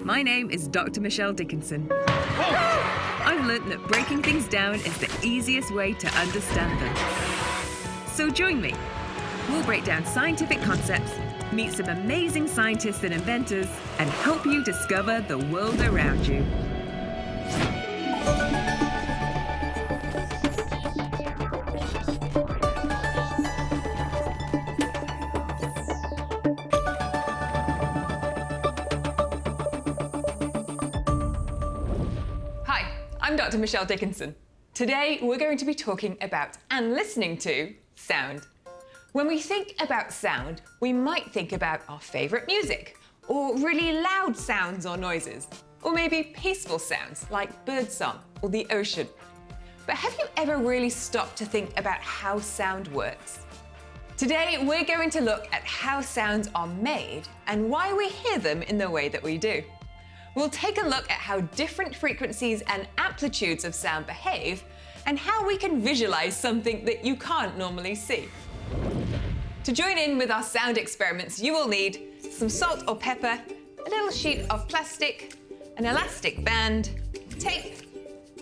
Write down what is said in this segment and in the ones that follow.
My name is Dr Michelle Dickinson. I've learnt that breaking things down is the easiest way to understand them. So join me. We'll break down scientific concepts, meet some amazing scientists and inventors, and help you discover the world around you. Hi, I'm Dr Michelle Dickinson. Today we're going to be talking about and listening to sound. When we think about sound, we might think about our favourite music, or really loud sounds or noises, or maybe peaceful sounds like birdsong or the ocean. But have you ever really stopped to think about how sound works? Today we're going to look at how sounds are made and why we hear them in the way that we do. We'll take a look at how different frequencies and amplitudes of sound behave and how we can visualize something that you can't normally see. To join in with our sound experiments, you will need some salt or pepper, a little sheet of plastic, an elastic band, tape,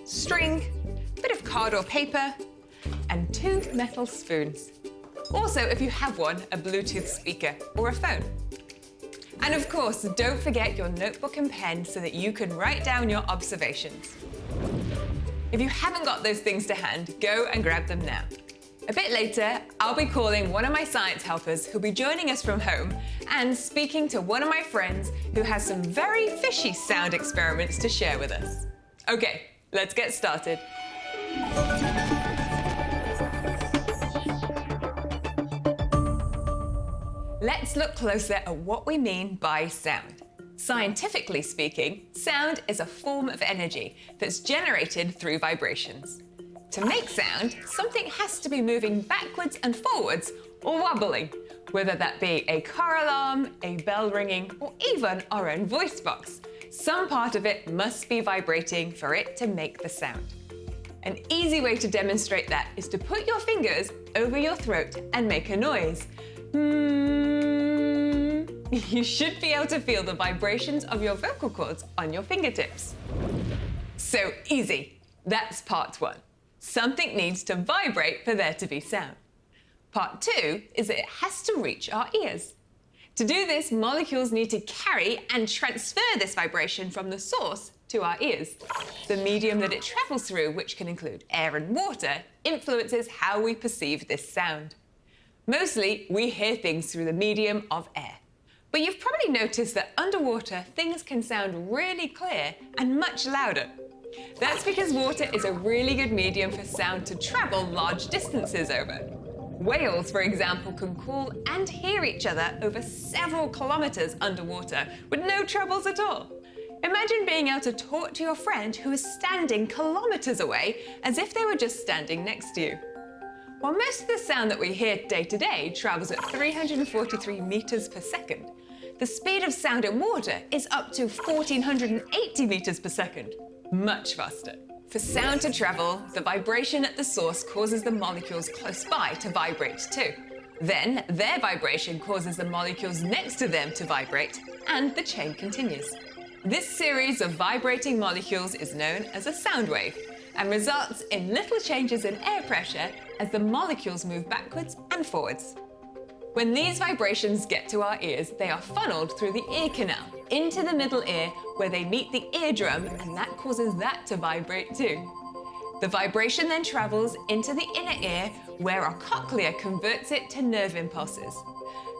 string, a bit of card or paper, and 2 metal spoons. Also, if you have one, a Bluetooth speaker or a phone. And of course, don't forget your notebook and pen so that you can write down your observations. If you haven't got those things to hand, go and grab them now. A bit later, I'll be calling one of my science helpers who'll be joining us from home and speaking to one of my friends who has some very fishy sound experiments to share with us. Okay, let's get started. Let's look closer at what we mean by sound. Scientifically speaking, sound is a form of energy that's generated through vibrations. To make sound, something has to be moving backwards and forwards or wobbling, whether that be a car alarm, a bell ringing, or even our own voice box. Some part of it must be vibrating for it to make the sound. An easy way to demonstrate that is to put your fingers over your throat and make a noise. You should be able to feel the vibrations of your vocal cords on your fingertips. So easy. That's part 1. Something needs to vibrate for there to be sound. Part 2 is that it has to reach our ears. To do this, molecules need to carry and transfer this vibration from the source to our ears. The medium that it travels through, which can include air and water, influences how we perceive this sound. Mostly, we hear things through the medium of air. But you've probably noticed that underwater, things can sound really clear and much louder. That's because water is a really good medium for sound to travel large distances over. Whales, for example, can call and hear each other over several kilometers underwater with no troubles at all. Imagine being able to talk to your friend who is standing kilometers away as if they were just standing next to you. While most of the sound that we hear day to day travels at 343 meters per second, the speed of sound in water is up to 1,480 meters per second. Much faster. For sound to travel, the vibration at the source causes the molecules close by to vibrate too. Then, their vibration causes the molecules next to them to vibrate, and the chain continues. This series of vibrating molecules is known as a sound wave, and results in little changes in air pressure as the molecules move backwards and forwards. When these vibrations get to our ears, they are funneled through the ear canal into the middle ear where they meet the eardrum, and that causes that to vibrate too. The vibration then travels into the inner ear where our cochlea converts it to nerve impulses.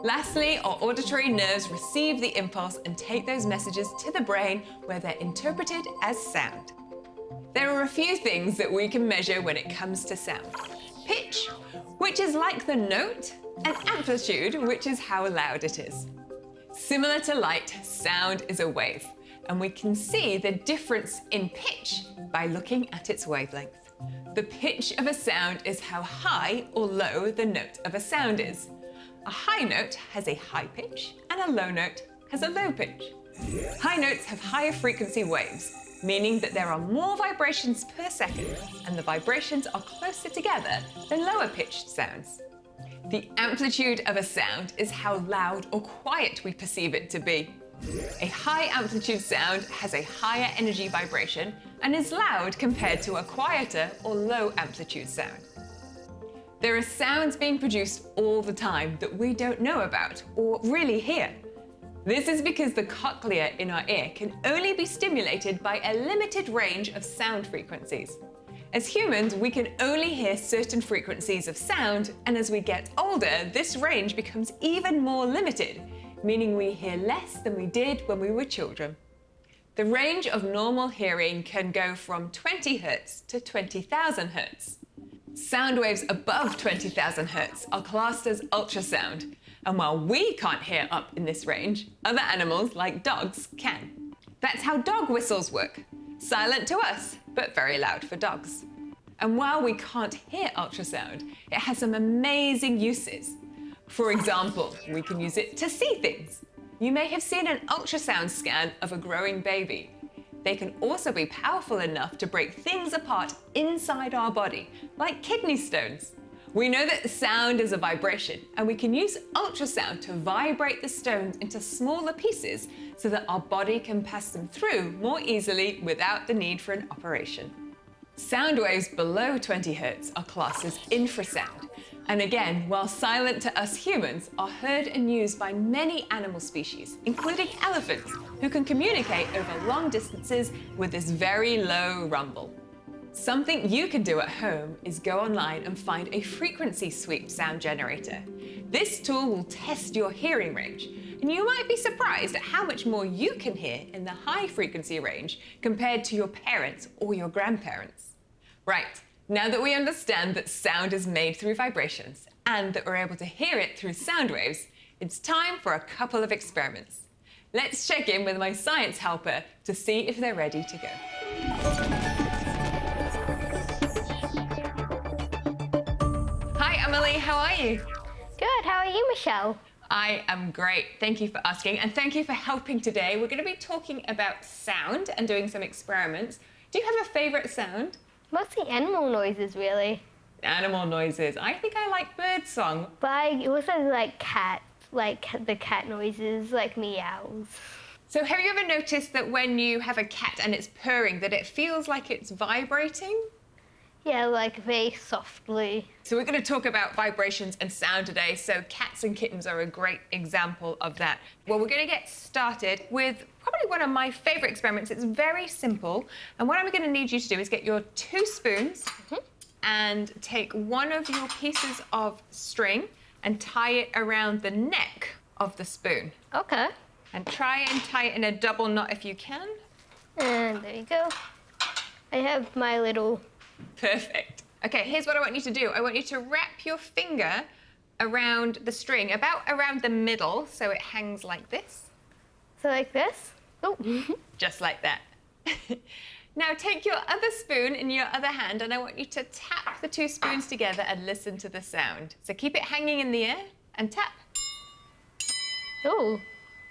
Lastly, our auditory nerves receive the impulse and take those messages to the brain where they're interpreted as sound. There are a few things that we can measure when it comes to sound. Pitch, which is like the note, and amplitude, which is how loud it is. Similar to light, sound is a wave, and we can see the difference in pitch by looking at its wavelength. The pitch of a sound is how high or low the note of a sound is. A high note has a high pitch, and a low note has a low pitch. High notes have higher frequency waves, meaning that there are more vibrations per second, and the vibrations are closer together than lower pitched sounds. The amplitude of a sound is how loud or quiet we perceive it to be. A high amplitude sound has a higher energy vibration and is loud compared to a quieter or low amplitude sound. There are sounds being produced all the time that we don't know about or really hear. This is because the cochlea in our ear can only be stimulated by a limited range of sound frequencies. As humans, we can only hear certain frequencies of sound, and as we get older, this range becomes even more limited, meaning we hear less than we did when we were children. The range of normal hearing can go from 20 Hz to 20,000 Hz. Sound waves above 20,000 Hz are classed as ultrasound, and while we can't hear up in this range, other animals like dogs can. That's how dog whistles work. Silent to us, but very loud for dogs. And while we can't hear ultrasound, it has some amazing uses. For example, we can use it to see things. You may have seen an ultrasound scan of a growing baby. They can also be powerful enough to break things apart inside our body, like kidney stones. We know that sound is a vibration, and we can use ultrasound to vibrate the stones into smaller pieces so that our body can pass them through more easily without the need for an operation. Sound waves below 20 Hz are classed as infrasound, and again, while silent to us humans, are heard and used by many animal species, including elephants, who can communicate over long distances with this very low rumble. Something you can do at home is go online and find a frequency sweep sound generator. This tool will test your hearing range, and you might be surprised at how much more you can hear in the high frequency range compared to your parents or your grandparents. Right, now that we understand that sound is made through vibrations and that we're able to hear it through sound waves, it's time for a couple of experiments. Let's check in with my science helper to see if they're ready to go. Hi, Amilie, how are you? Good, how are you, Michelle? I am great. Thank you for asking, and thank you for helping today. We're going to be talking about sound and doing some experiments. Do you have a favorite sound? Mostly animal noises, really. Animal noises. I think I like birdsong. But I also like cats, like the cat noises, like meows. So have you ever noticed that when you have a cat and it's purring, that it feels like it's vibrating? Yeah, like very softly. So we're going to talk about vibrations and sound today. So cats and kittens are a great example of that. Well, we're going to get started with probably one of my favorite experiments. It's very simple. And what I'm going to need you to do is get your 2 spoons and take one of your pieces of string and tie it around the neck of the spoon. Okay. And try and tie it in a double knot if you can. And there you go. I have my little... Perfect. Okay, here's what I want you to do. I want you to wrap your finger around the string, about around the middle, so it hangs like this. So like this? Oh. Just like that. Now take your other spoon in your other hand, and I want you to tap the 2 spoons together and listen to the sound. So keep it hanging in the air and tap. Oh,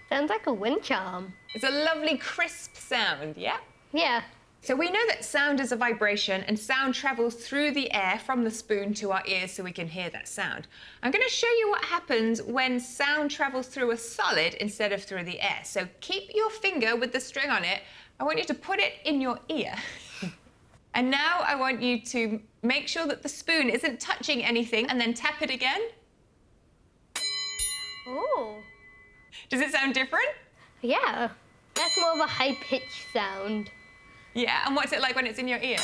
sounds like a wind charm. It's a lovely crisp sound, yeah? Yeah. So we know that sound is a vibration, and sound travels through the air from the spoon to our ears so we can hear that sound. I'm going to show you what happens when sound travels through a solid instead of through the air. So keep your finger with the string on it. I want you to put it in your ear. And now I want you to make sure that the spoon isn't touching anything, and then tap it again. Oh. Does it sound different? Yeah. That's more of a high-pitched sound. Yeah, and what's it like when it's in your ear?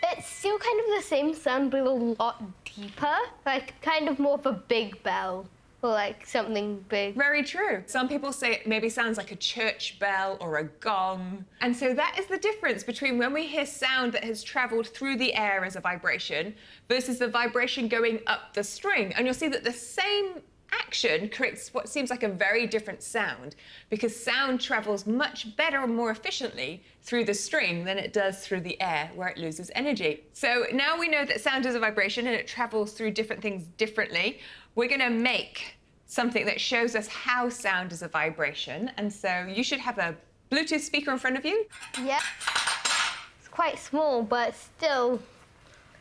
It's still kind of the same sound, but a lot deeper. Like, kind of more of a big bell, or like something big. Very true. Some people say it maybe sounds like a church bell or a gong. And so that is the difference between when we hear sound that has traveled through the air as a vibration versus the vibration going up the string. And you'll see that the same action creates what seems like a very different sound, because sound travels much better and more efficiently through the string than it does through the air, where it loses energy. So now we know that sound is a vibration and it travels through different things differently. We're going to make something that shows us how sound is a vibration. And so you should have a Bluetooth speaker in front of you. Yeah. It's quite small, but still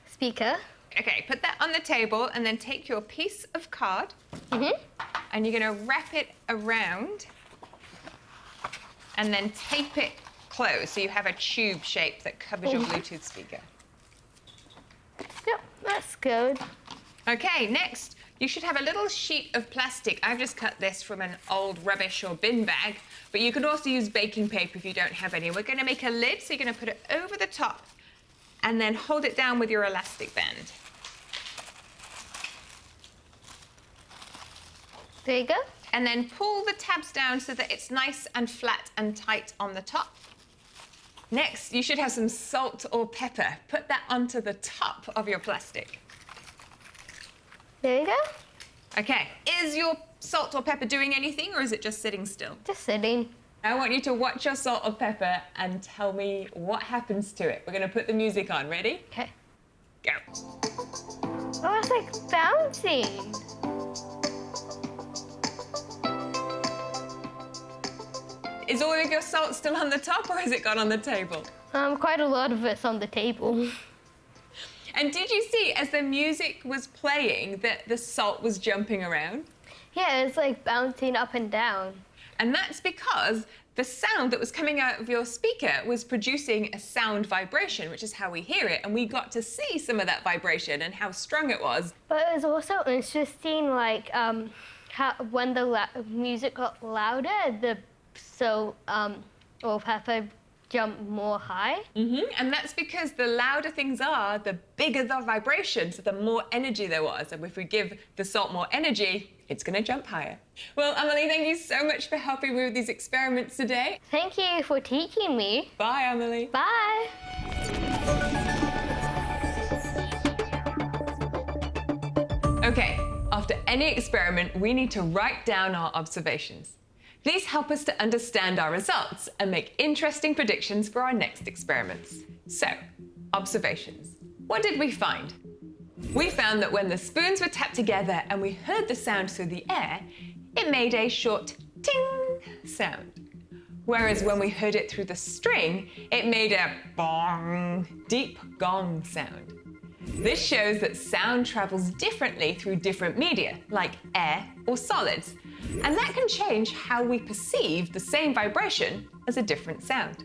speaker. Okay, put that on the table and then take your piece of card and you're going to wrap it around and then tape it closed so you have a tube shape that covers your Bluetooth speaker. Yep, that's good. Okay, next, you should have a little sheet of plastic. I've just cut this from an old rubbish or bin bag, but you can also use baking paper if you don't have any. We're going to make a lid, so you're going to put it over the top and then hold it down with your elastic band. There you go. And then pull the tabs down so that it's nice and flat and tight on the top. Next, you should have some salt or pepper. Put that onto the top of your plastic. There you go. Okay, is your salt or pepper doing anything, or is it just sitting still? Just sitting. I want you to watch your salt or pepper and tell me what happens to it. We're going to put the music on. Ready? Okay. Go. Oh, it's like bouncing. Is all of your salt still on the top, or has it gone on the table? Quite a lot of it's on the table. And did you see, as the music was playing, that the salt was jumping around? Yeah, it's like bouncing up and down. And that's because the sound that was coming out of your speaker was producing a sound vibration, which is how we hear it. And we got to see some of that vibration and how strong it was. But it was also interesting, like, how when the music got louder, or pepper jumped more high. And that's because the louder things are, the bigger the vibration, so the more energy there was. And if we give the salt more energy, it's going to jump higher. Well, Amilie, thank you so much for helping me with these experiments today. Thank you for teaching me. Bye, Amilie. Bye. Okay, after any experiment, we need to write down our observations. These help us to understand our results and make interesting predictions for our next experiments. So, observations. What did we find? We found that when the spoons were tapped together and we heard the sound through the air, it made a short ting sound. Whereas when we heard it through the string, it made a bong, deep gong sound. This shows that sound travels differently through different media, like air or solids, and that can change how we perceive the same vibration as a different sound.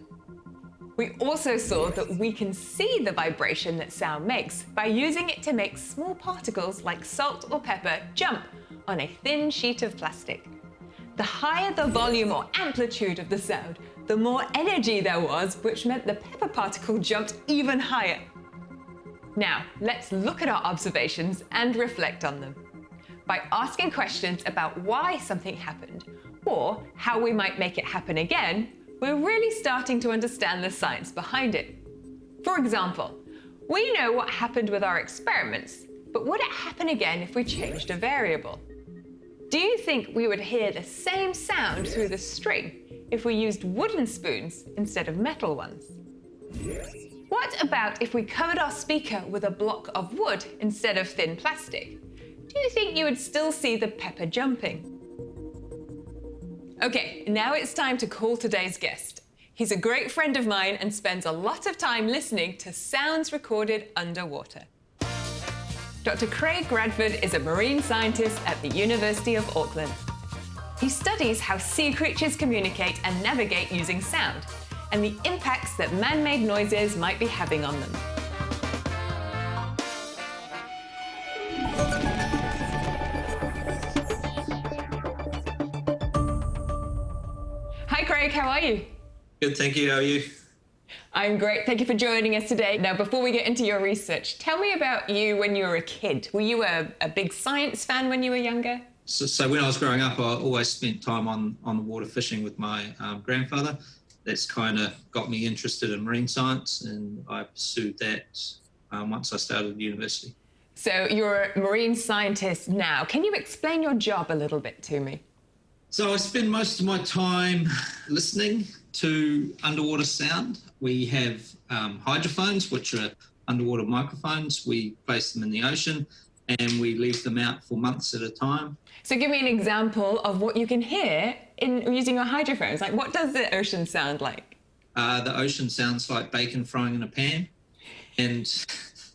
We also saw that we can see the vibration that sound makes by using it to make small particles like salt or pepper jump on a thin sheet of plastic. The higher the volume or amplitude of the sound, the more energy there was, which meant the pepper particle jumped even higher. Now, let's look at our observations and reflect on them. By asking questions about why something happened, or how we might make it happen again, we're really starting to understand the science behind it. For example, we know what happened with our experiments, but would it happen again if we changed a variable? Do you think we would hear the same sound through the string if we used wooden spoons instead of metal ones? What about if we covered our speaker with a block of wood instead of thin plastic? Do you think you would still see the pepper jumping? Okay, now it's time to call today's guest. He's a great friend of mine and spends a lot of time listening to sounds recorded underwater. Dr. Craig Radford is a marine scientist at the University of Auckland. He studies how sea creatures communicate and navigate using sound, and the impacts that man-made noises might be having on them. Hi Craig, how are you? Good, thank you. How are you? I'm great, thank you for joining us today. Now, before we get into your research, tell me about you when you were a kid. Were you a big science fan when you were younger? So when I was growing up, I always spent time on the water fishing with my grandfather. That's kind of got me interested in marine science, and I pursued that once I started university. So you're a marine scientist now. Can you explain your job a little bit to me? So I spend most of my time listening to underwater sound. We have hydrophones, which are underwater microphones. We place them in the ocean and we leave them out for months at a time. So give me an example of what you can hear in using your hydrophones. Like, what does the ocean sound like? The ocean sounds like bacon frying in a pan. And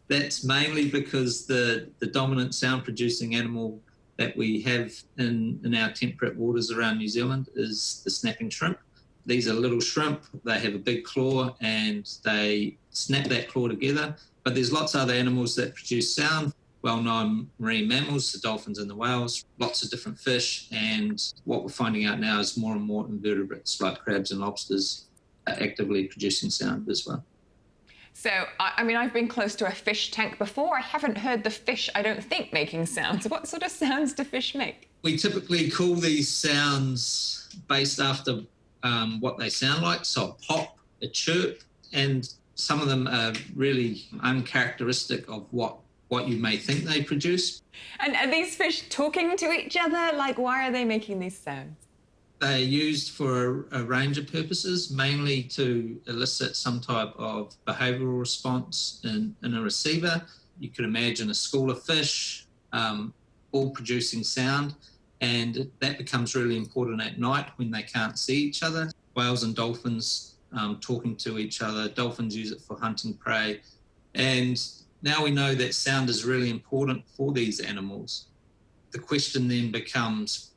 that's mainly because the dominant sound producing animal that we have in our temperate waters around New Zealand is the snapping shrimp. These are little shrimp. They have a big claw and they snap that claw together. But there's lots of other animals that produce sound. Well-known marine mammals, the dolphins and the whales, lots of different fish. And what we're finding out now is more and more invertebrates like crabs and lobsters are actively producing sound as well. So, I mean, I've been close to a fish tank before. I haven't heard the fish, I don't think, making sounds. What sort of sounds do fish make? We typically call these sounds based after what they sound like. So a pop, a chirp, and some of them are really uncharacteristic of what you may think they produce. And are these fish talking to each other? Like, why are they making these sounds? They're used for a range of purposes, mainly to elicit some type of behavioural response in a receiver. You could imagine a school of fish all producing sound, and that becomes really important at night when they can't see each other. Whales and dolphins talking to each other. Dolphins use it for hunting prey. And now we know that sound is really important for these animals. The question then becomes,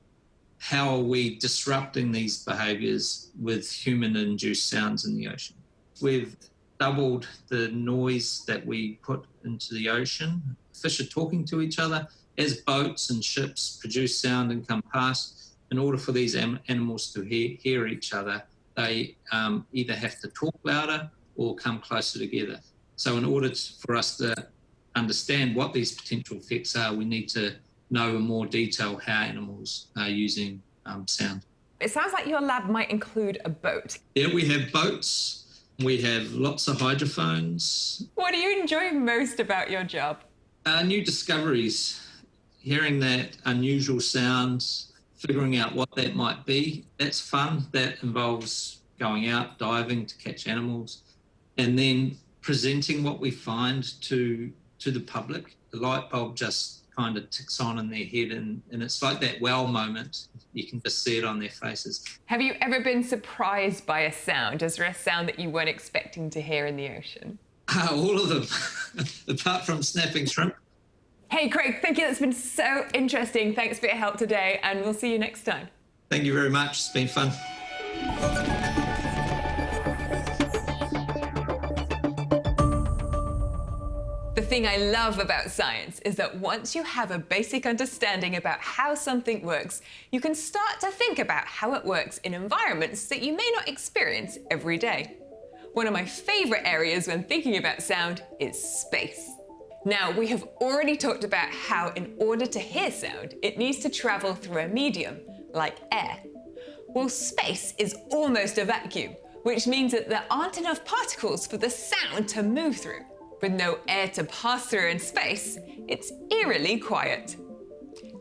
how are we disrupting these behaviours with human-induced sounds in the ocean? We've doubled the noise that we put into the ocean. Fish are talking to each other. As boats and ships produce sound and come past, in order for these animals to hear each other, they either have to talk louder or come closer together. So in order for us to understand what these potential effects are, we need to know in more detail how animals are using sound. It sounds like your lab might include a boat. Yeah, we have boats. We have lots of hydrophones. What do you enjoy most about your job? New discoveries, hearing that unusual sound, figuring out what that might be. That's fun. That involves going out, diving to catch animals, and then presenting what we find to the public. The light bulb just kind of ticks on in their head, and it's like that wow moment. You can just see it on their faces. Have you ever been surprised by a sound? Is there a sound that you weren't expecting to hear in the ocean? All of them, apart from snapping shrimp. Hey, Craig, thank you. That's been so interesting. Thanks for your help today, and we'll see you next time. Thank you very much. It's been fun. The thing I love about science is that once you have a basic understanding about how something works, you can start to think about how it works in environments that you may not experience every day. One of my favorite areas when thinking about sound is space. Now, we have already talked about how in order to hear sound, it needs to travel through a medium, like air. Well, space is almost a vacuum, which means that there aren't enough particles for the sound to move through. With no air to pass through in space, it's eerily quiet.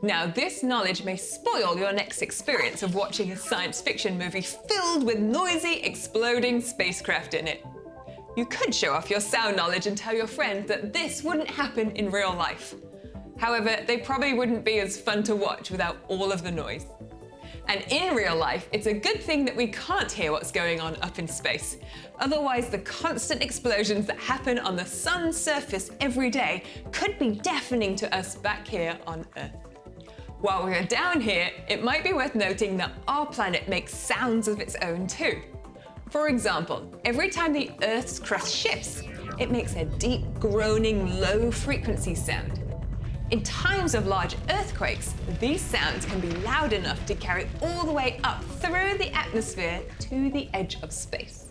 Now, this knowledge may spoil your next experience of watching a science fiction movie filled with noisy, exploding spacecraft in it. You could show off your sound knowledge and tell your friend that this wouldn't happen in real life. However, they probably wouldn't be as fun to watch without all of the noise. And in real life, it's a good thing that we can't hear what's going on up in space. Otherwise, the constant explosions that happen on the sun's surface every day could be deafening to us back here on Earth. While we're down here, it might be worth noting that our planet makes sounds of its own too. For example, every time the Earth's crust shifts, it makes a deep, groaning, low-frequency sound. In times of large earthquakes, these sounds can be loud enough to carry all the way up through the atmosphere to the edge of space.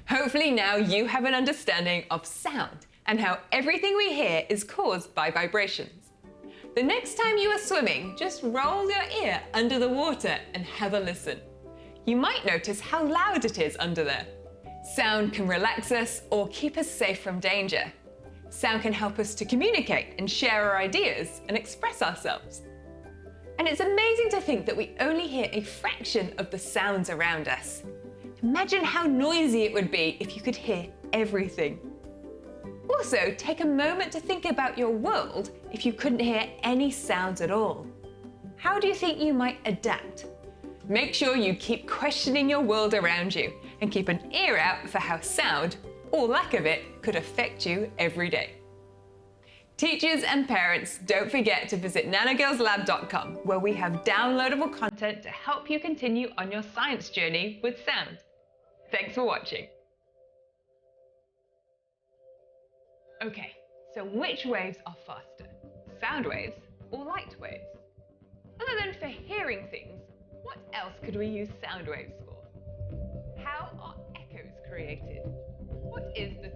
Hopefully now you have an understanding of sound and how everything we hear is caused by vibrations. The next time you are swimming, just roll your ear under the water and have a listen. You might notice how loud it is under there. Sound can relax us or keep us safe from danger. Sound can help us to communicate and share our ideas and express ourselves. And it's amazing to think that we only hear a fraction of the sounds around us. Imagine how noisy it would be if you could hear everything. Also, take a moment to think about your world if you couldn't hear any sounds at all. How do you think you might adapt? Make sure you keep questioning your world around you and keep an ear out for how sound, or lack of it, could affect you every day. Teachers and parents, don't forget to visit nanogirlslab.com, where we have downloadable content to help you continue on your science journey with sound. Thanks for watching. Okay, so which waves are faster? Sound waves or light waves? Other than for hearing things, what else could we use sound waves for? How are echoes created? What is the